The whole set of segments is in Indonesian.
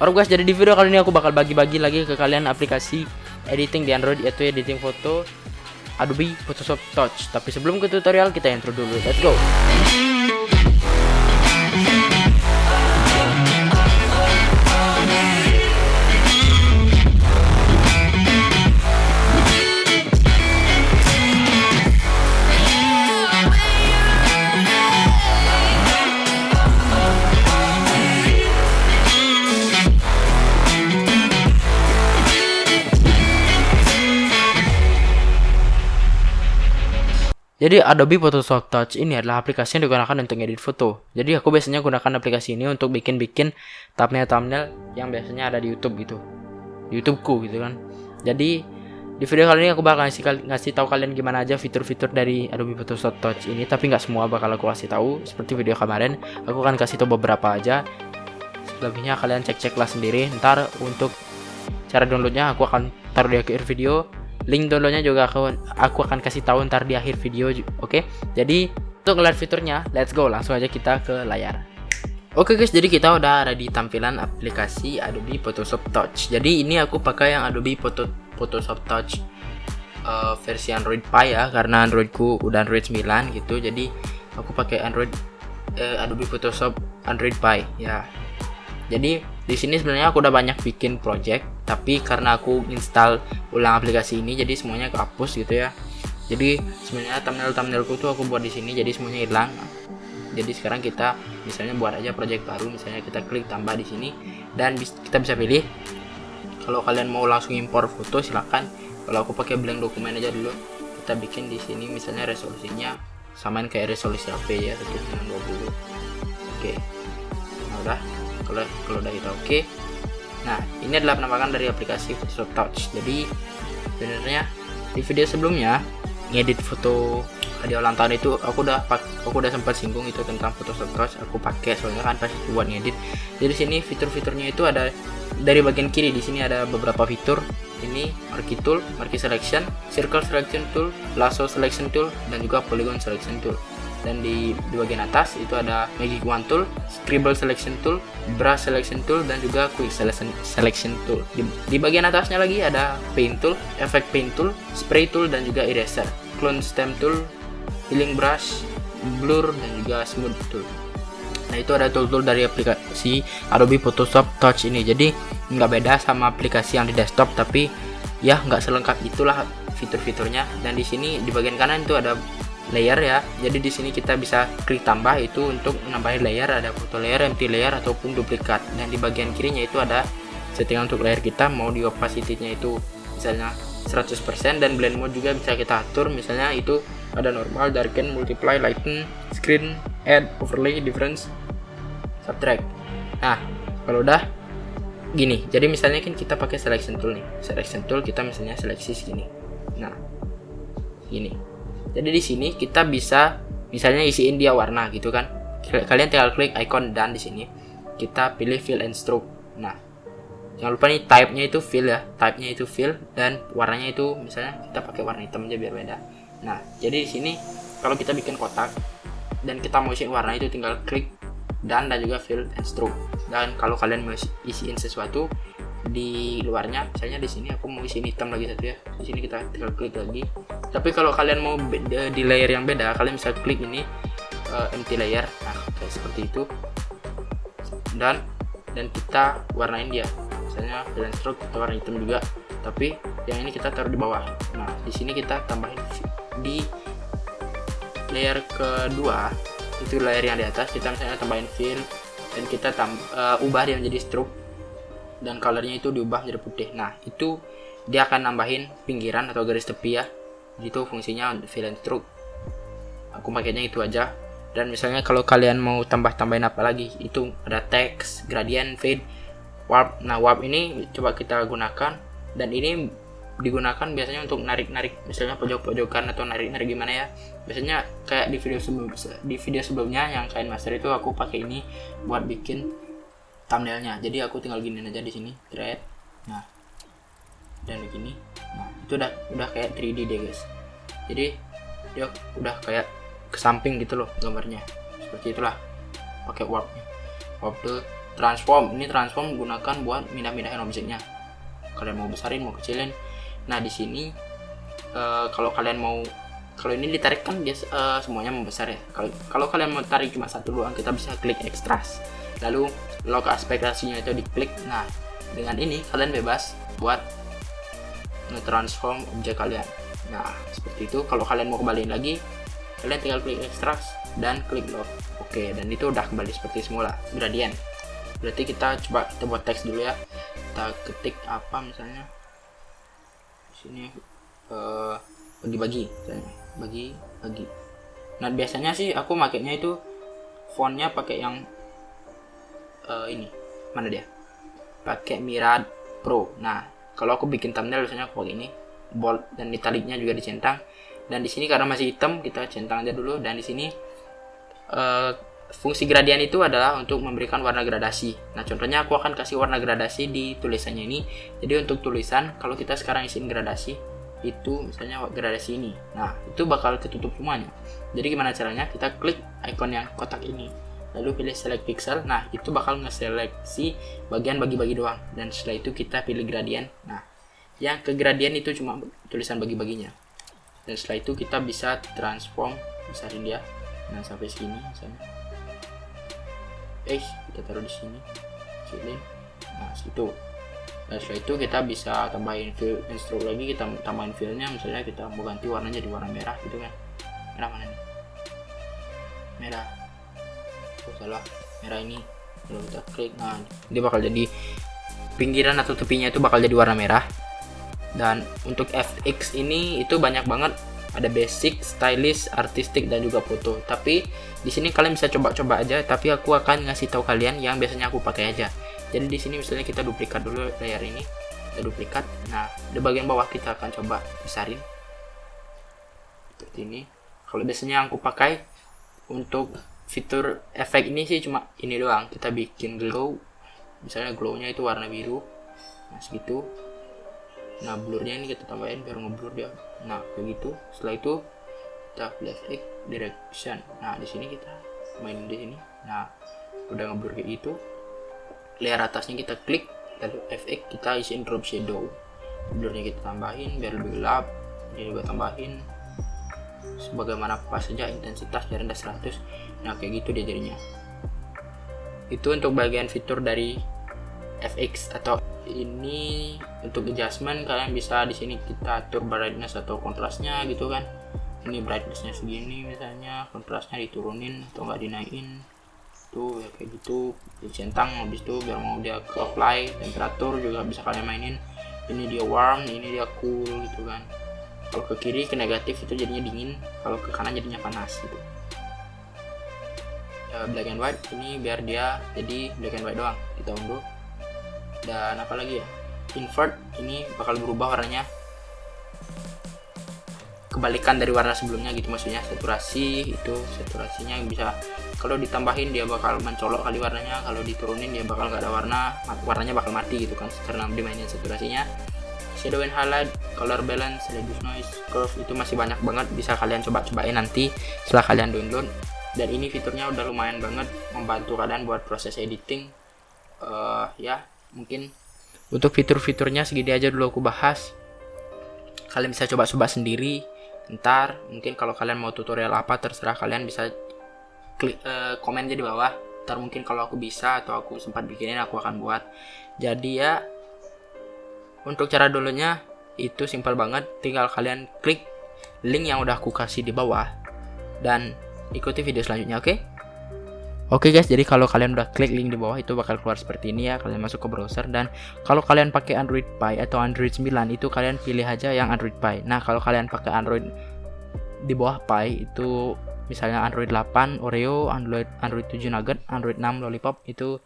Alright guys, jadi di video kali ini aku bakal bagi-bagi lagi ke kalian aplikasi editing di Android, yaitu editing foto Adobe Photoshop Touch. Tapi sebelum ke tutorial, kita intro dulu. Let's go. Jadi Adobe Photoshop Touch ini adalah aplikasi yang digunakan untuk edit foto. Jadi aku biasanya gunakan aplikasi ini untuk bikin thumbnail yang biasanya ada di YouTube gitu. YouTubeku gitu kan. Jadi di video kali ini aku bakal ngasih tahu kalian gimana aja fitur-fitur dari Adobe Photoshop Touch ini, tapi nggak semua bakal aku kasih tahu. Seperti video kemarin, aku akan kasih tahu beberapa aja. Selebihnya kalian cek-ceklah sendiri. Ntar untuk cara downloadnya aku akan taruh di akhir video. Link downloadnya juga aku akan kasih tahu ntar di akhir video. Oke. Jadi untuk ngeliat fiturnya, let's go, langsung aja kita ke layar. Oke guys, jadi kita udah ada di tampilan aplikasi Adobe Photoshop Touch. Jadi ini aku pakai yang Adobe Photoshop Touch versi Android Pie ya, karena Androidku udah Android 9 gitu. Jadi aku pakai Adobe Photoshop Android Pie ya. Jadi di sini sebenarnya aku udah banyak bikin project, tapi karena aku install ulang aplikasi ini, jadi semuanya kehapus gitu ya. Jadi sebenarnya thumbnailku tuh aku buat di sini, jadi semuanya hilang. Jadi sekarang kita misalnya buat aja project baru, misalnya kita klik tambah di sini dan kita bisa pilih. Kalau kalian mau langsung impor foto silakan. Kalau aku pakai blank dokumen aja dulu. Kita bikin di sini misalnya resolusinya samain kayak resolusi HP ya, 1920. Oke. Nah, udah. Kalau udah kita oke. Nah, ini adalah penampakan dari aplikasi Photoshop Touch. Jadi sebenarnya di video sebelumnya ngedit foto hadiah ulang tahun itu aku udah sempat singgung itu tentang Photoshop Touch. Aku pakai soalnya kan pasti buat ngedit. Jadi sini fitur-fiturnya itu ada dari bagian kiri. Di sini ada beberapa fitur. Ini marquee tool, marquee selection, circle selection tool, lasso selection tool, dan juga polygon selection tool. Dan di bagian atas itu ada magic wand tool, scribble selection tool, brush selection tool, dan juga quick selection tool. Di bagian atasnya lagi ada paint tool, effect paint tool, spray tool, dan juga eraser, clone stamp tool, healing brush, blur, dan juga smooth tool. Nah, itu ada tool-tool dari aplikasi Adobe Photoshop Touch ini. Jadi nggak beda sama aplikasi yang di desktop, tapi ya nggak selengkap itulah fitur-fiturnya. Dan di sini di bagian kanan itu ada layer ya. Jadi di sini kita bisa klik tambah itu untuk menambahin layer, ada foto layer, empty layer, ataupun duplikat. Dan di bagian kirinya itu ada settingan untuk layer kita, mau di opacity-nya itu misalnya 100%, dan blend mode juga bisa kita atur, misalnya itu ada normal, darken, multiply, lighten, screen, add, overlay, difference, subtract. Nah, kalau udah gini, jadi misalnya kan kita pakai selection tool nih. Selection tool kita misalnya seleksi segini. Nah, gini. Jadi di sini kita bisa misalnya isiin dia warna gitu kan. Kalian tinggal klik icon dan di sini kita pilih fill and stroke. Nah, jangan lupa nih type-nya itu fill ya. Type-nya itu fill dan warnanya itu misalnya kita pakai warna hitam aja biar beda. Nah, jadi di sini kalau kita bikin kotak dan kita mau isiin warna itu tinggal klik dan juga fill and stroke. Dan kalau kalian mau isiin sesuatu di luarnya, misalnya di sini aku mau isiin hitam lagi satu ya. Di sini kita tinggal klik lagi. Tapi kalau kalian mau di layer yang beda, kalian bisa klik ini empty layer. Nah, kayak seperti itu. Dan kita warnain dia. Misalnya fill and stroke atau warna hitam juga. Tapi yang ini kita taruh di bawah. Nah, di sini kita tambahin di layer kedua, itu layer yang di atas, kita misalnya tambahin fill dan kita ubah dia menjadi stroke dan colornya itu diubah menjadi putih. Nah, itu dia akan nambahin pinggiran atau garis tepi ya. Itu fungsinya fill and stroke. Aku pakainya itu aja. Dan misalnya kalau kalian mau tambahin apa lagi, itu ada text, gradient, fade, warp. Nah, warp ini coba kita gunakan, dan ini digunakan biasanya untuk narik-narik misalnya pojok-pojokan atau narik-narik gimana ya. Biasanya kayak di video sebelumnya yang kain master itu aku pakai ini buat bikin thumbnailnya. Jadi aku tinggal giniin aja di sini, drag. Nah, dan begini. Nah, itu udah kayak 3D deh guys. Jadi dia udah kayak ke samping gitu loh gambarnya. Seperti itulah pakai warp tuh. transform. Ini transform gunakan buat pindah-pindahin objeknya. Kalian mau besarin, mau kecilin. Nah di sini kalau kalian mau, kalau ini ditarik kan dia semuanya membesar ya. Kalau kalian mau tarik cuma satu doang, kita bisa klik extras. Lalu lock aspect ratio itu diklik. Nah dengan ini kalian bebas buat nge-transform objek kalian. Nah seperti itu. Kalau kalian mau kembaliin lagi, kalian tinggal klik extras dan klik lock. Oke, dan itu udah kembali seperti semula, gradient. Berarti kita coba kita buat teks dulu ya. Kita ketik apa misalnya di sini, bagi-bagi misalnya, bagi-bagi. Nah biasanya sih aku makainya itu fontnya pakai yang ini, mana dia, pakai Mira Pro. Nah kalau aku bikin thumbnail biasanya aku pakai ini, bold, dan italicnya juga dicentang. Dan di sini karena masih hitam, kita centang aja dulu. Dan di sini fungsi gradient itu adalah untuk memberikan warna gradasi. Nah contohnya aku akan kasih warna gradasi di tulisannya ini. Jadi untuk tulisan, kalau kita sekarang isiin gradasi itu misalnya gradasi ini, nah itu bakal ketutup semuanya. Jadi gimana caranya? Kita klik icon yang kotak ini, lalu pilih select pixel. Nah itu bakal ngeseleksi bagian bagi-bagi doang. Dan setelah itu kita pilih gradient. Nah yang ke gradient itu cuma tulisan bagi-baginya. Dan setelah itu kita bisa transform, besarin dia. Nah sampai sini misalnya. Kita taruh di sini, kecilin. Nah situ. Dan setelah itu kita bisa tambahin fill instruct lagi, kita tambahin fillnya. Misalnya kita mau ganti warnanya jadi warna merah gitu kan. Merah mana nih? Merah. Salah, merah ini. Kalau kita klik, nah dia bakal jadi pinggiran atau tepinya itu bakal jadi warna merah. Dan untuk FX ini itu banyak banget, ada basic, stylish, artistic, dan juga foto. Tapi di sini kalian bisa coba-coba aja, tapi aku akan ngasih tahu kalian yang biasanya aku pakai aja. Jadi di sini misalnya kita duplikat dulu layer ini, kita duplikat. Nah di bagian bawah kita akan coba besarin seperti ini. Kalau biasanya yang aku pakai untuk fitur efek ini sih cuma ini doang. Kita bikin glow, misalnya glownya itu warna biru, nah segitu. Nah blurnya ini kita tambahin biar ngeblur dia. Nah kayak gitu. Setelah itu kita pilih FX direction. Nah di sini kita main di sini. Nah udah ngeblur kayak gitu. Layer atasnya kita klik, lalu FX kita isiin drop shadow. Blurnya kita tambahin biar lebih gelap. Dia juga tambahin sebagaimana pas saja, intensitas biar rendah 100. Nah kayak gitu dia jadinya. Itu untuk bagian fitur dari FX. Atau ini untuk adjustment, kalian bisa di sini kita atur brightness atau kontrasnya gitu kan. Ini brightnessnya segini misalnya, kontrasnya diturunin atau enggak dinaikin tuh ya, kayak gitu dicentang. Habis itu biar mau dia ke apply temperatur juga bisa kalian mainin. Ini dia warm, ini dia cool gitu kan. Kalau ke kiri ke negatif itu jadinya dingin, kalau ke kanan jadinya panas gitu. Black and white ini biar dia jadi black and white doang, kita unduh. Dan apa lagi ya, invert ini bakal berubah warnanya, kebalikan dari warna sebelumnya gitu, maksudnya saturasi. Itu saturasinya bisa kalau ditambahin dia bakal mencolok kali warnanya, kalau diturunin dia bakal nggak ada warna, warnanya bakal mati gitu kan karena dimainin saturasinya. Shadow and highlight, color balance, reduce noise, curve itu masih banyak banget, bisa kalian coba-cobain nanti setelah kalian download. Dan ini fiturnya udah lumayan banget membantu kalian buat proses editing. Ya mungkin untuk fitur-fiturnya segini aja dulu aku bahas. Kalian bisa coba-coba sendiri. Ntar mungkin kalau kalian mau tutorial apa terserah kalian, bisa klik komen aja di bawah. Ntar mungkin kalau aku bisa atau aku sempat bikinin aku akan buat. Jadi ya untuk cara downloadnya itu simpel banget, tinggal kalian klik link yang udah aku kasih di bawah dan ikuti video selanjutnya. Oke guys, jadi kalau kalian udah klik link di bawah itu bakal keluar seperti ini ya. Kalian masuk ke browser, dan kalau kalian pakai Android Pie atau Android 9 itu kalian pilih aja yang Android Pie. Nah kalau kalian pakai Android di bawah Pie itu misalnya Android 8 Oreo, Android 7 Nugget, Android 6 Lollipop itu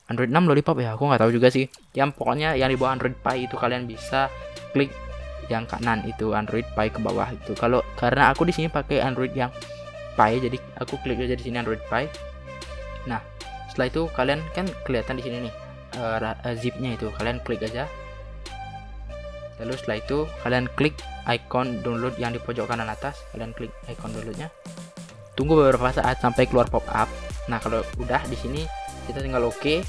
Android 6 Lollipop ya, aku nggak tahu juga sih. Yang pokoknya yang di bawah Android Pie itu kalian bisa klik yang kanan itu Android Pie ke bawah itu. Kalau karena aku di sini pakai Android yang Pie, jadi aku klik aja di sini Android Pie. Nah, setelah itu kalian kan kelihatan di sini nih zipnya itu, kalian klik aja. Lalu setelah itu kalian klik icon download yang di pojok kanan atas, kalian klik icon downloadnya. Tunggu beberapa saat sampai keluar pop up. Nah, kalau udah di sini kita tinggal oke.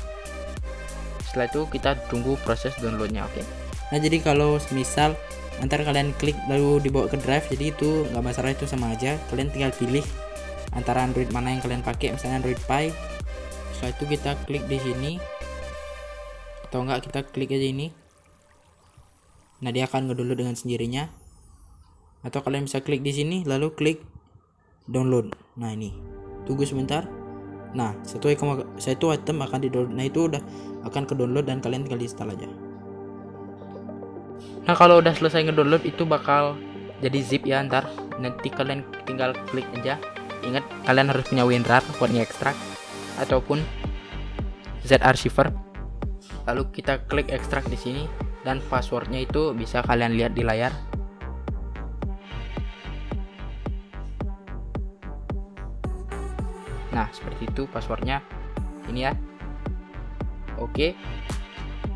Setelah itu kita tunggu proses downloadnya. Oke. Nah, jadi kalau misal antar kalian klik lalu dibawa ke drive, jadi itu nggak masalah, itu sama aja. Kalian tinggal pilih antara Android mana yang kalian pakai, misalnya Android Pie. Setelah itu kita klik di sini, atau enggak kita klik aja ini. Nah, dia akan ngedownload dengan sendirinya. Atau kalian bisa klik di sini lalu klik download. Nah, ini tunggu sebentar. Nah, satu item akan di-download. Nah, itu udah akan ke download dan kalian tinggal install aja. Nah, kalau udah selesai ngedownload itu bakal jadi zip ya ntar. Nanti kalian tinggal klik aja. Ingat, kalian harus punya WinRAR buat nge-extract ataupun Z-Archiver. Lalu kita klik extract di sini dan passwordnya itu bisa kalian lihat di layar. Nah, seperti itu passwordnya. Ini ya. Oke.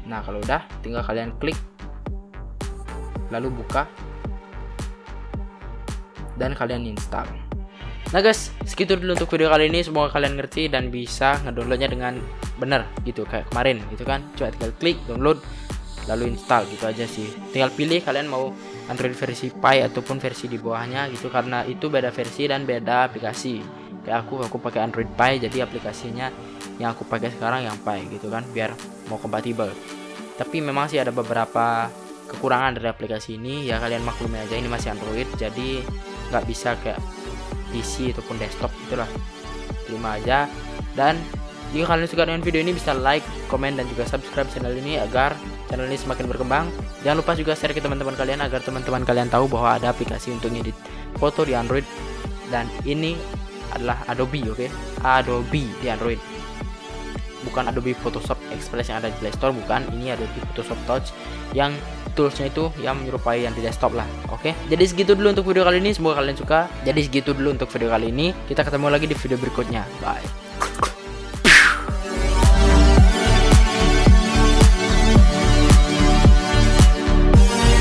Nah, kalau udah tinggal kalian klik lalu buka dan kalian install. Nah guys, segitu dulu untuk video kali ini. Semoga kalian ngerti dan bisa ngedownloadnya dengan benar gitu kayak kemarin gitu kan. Coba tinggal klik download lalu install gitu aja sih. Tinggal pilih kalian mau Android versi Pie ataupun versi di bawahnya gitu, karena itu beda versi dan beda aplikasi. Kayak aku pakai Android Pie, jadi aplikasinya yang aku pakai sekarang yang Pie gitu kan, biar mau kompatibel. Tapi memang sih ada beberapa kekurangan dari aplikasi ini ya, kalian maklumi aja, ini masih Android jadi nggak bisa kayak PC ataupun desktop itulah, terima aja. Dan jika kalian suka dengan video ini bisa like, komen, dan juga subscribe channel ini agar channel ini semakin berkembang. Jangan lupa juga share ke teman-teman kalian agar teman-teman kalian tahu bahwa ada aplikasi untuk ngedit foto di Android, dan ini adalah Adobe. Oke, Adobe di Android, bukan Adobe Photoshop Express yang ada di Play Store, bukan. Ini Adobe Photoshop Touch yang toolsnya itu yang menyerupai yang di desktop lah. Oke, jadi segitu dulu untuk video kali ini, semoga kalian suka. Jadi segitu dulu untuk video kali ini, kita ketemu lagi di video berikutnya. Bye.